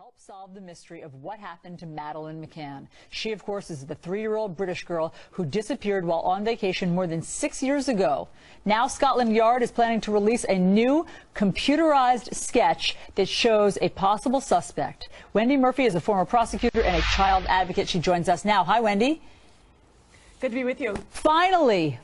help solve the mystery of what happened to Madeleine McCann. She, of course, is the 3-year-old British girl who disappeared while on vacation more than 6 years ago. Now Scotland Yard is planning to release a new computerized sketch that shows a possible suspect. Wendy Murphy is a former prosecutor and a child advocate. She joins us now. Hi, Wendy. Good to be with you. Finally,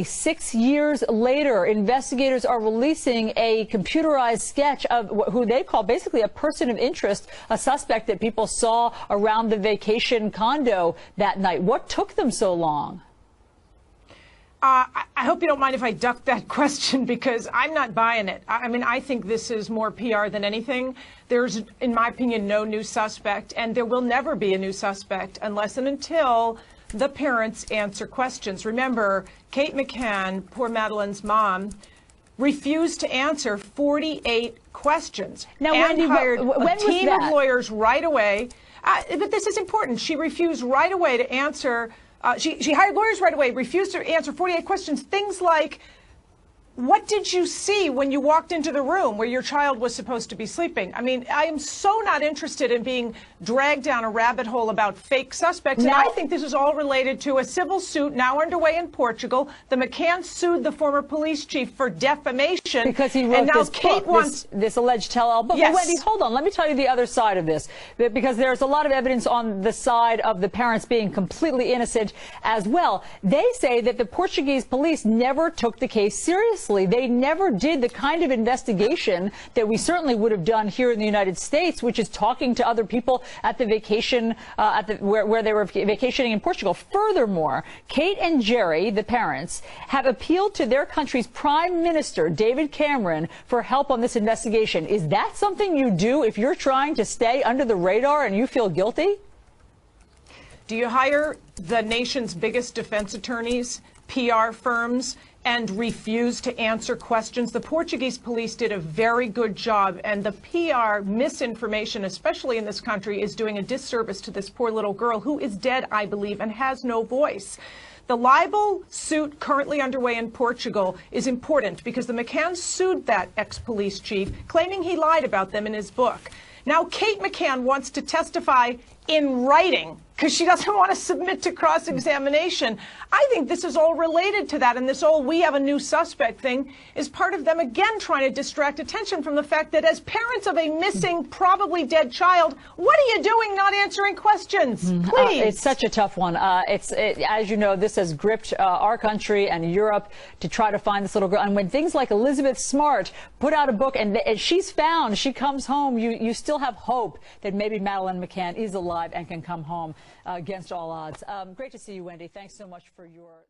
6 years later, investigators are releasing a computerized sketch of who they call basically a person of interest, a suspect that people saw around the vacation condo that night. What took them so long? I hope you don't mind if I duck that question, because I'm not buying it. I mean, I think this is more PR than anything. There's, in my opinion, no new suspect, and there will never be a new suspect unless and until the parents answer questions. Remember, Kate McCann, poor Madeleine's mom, refused to answer 48 questions. Now, and Wendy, hired when a team was that? of lawyers right away. But this is important. She refused right away to answer. She hired lawyers right away, refused to answer 48 questions. Things like, what did you see when you walked into the room where your child was supposed to be sleeping? I mean, I am so not interested in being dragged down a rabbit hole about fake suspects. And I think this is all related to a civil suit now underway in Portugal. The McCanns sued the former police chief for defamation. Because he wrote this alleged tell-all book. Yes. But Wendy, hold on. Let me tell you the other side of this. Because there's a lot of evidence on the side of the parents being completely innocent as well. They say that the Portuguese police never took the case seriously. They never did the kind of investigation that we certainly would have done here in the United States, which is talking to other people at the vacation, where they were vacationing in Portugal. Furthermore, Kate and Jerry, the parents, have appealed to their country's Prime Minister, David Cameron, for help on this investigation. Is that something you do if you're trying to stay under the radar and you feel guilty? Do you hire the nation's biggest defense attorneys, PR firms, and refuse to answer questions? The Portuguese police did a very good job, and the PR misinformation, especially in this country, is doing a disservice to this poor little girl who is dead, I believe, and has no voice. The libel suit currently underway in Portugal is important because the McCanns sued that ex-police chief, claiming he lied about them in his book. Now, Kate McCann wants to testify in writing because she doesn't want to submit to cross-examination. I think this is all related to that, and this whole "we have a new suspect" thing is part of them again trying to distract attention from the fact that as parents of a missing, probably dead child, what are you doing not answering questions? Please. It's such a tough one. As you know, this has gripped our country and Europe to try to find this little girl. And when things like Elizabeth Smart put out a book and she's found, she comes home, you still have hope that maybe Madeleine McCann is alive and can come home against all odds. Great to see you, Wendy. Thanks so much for your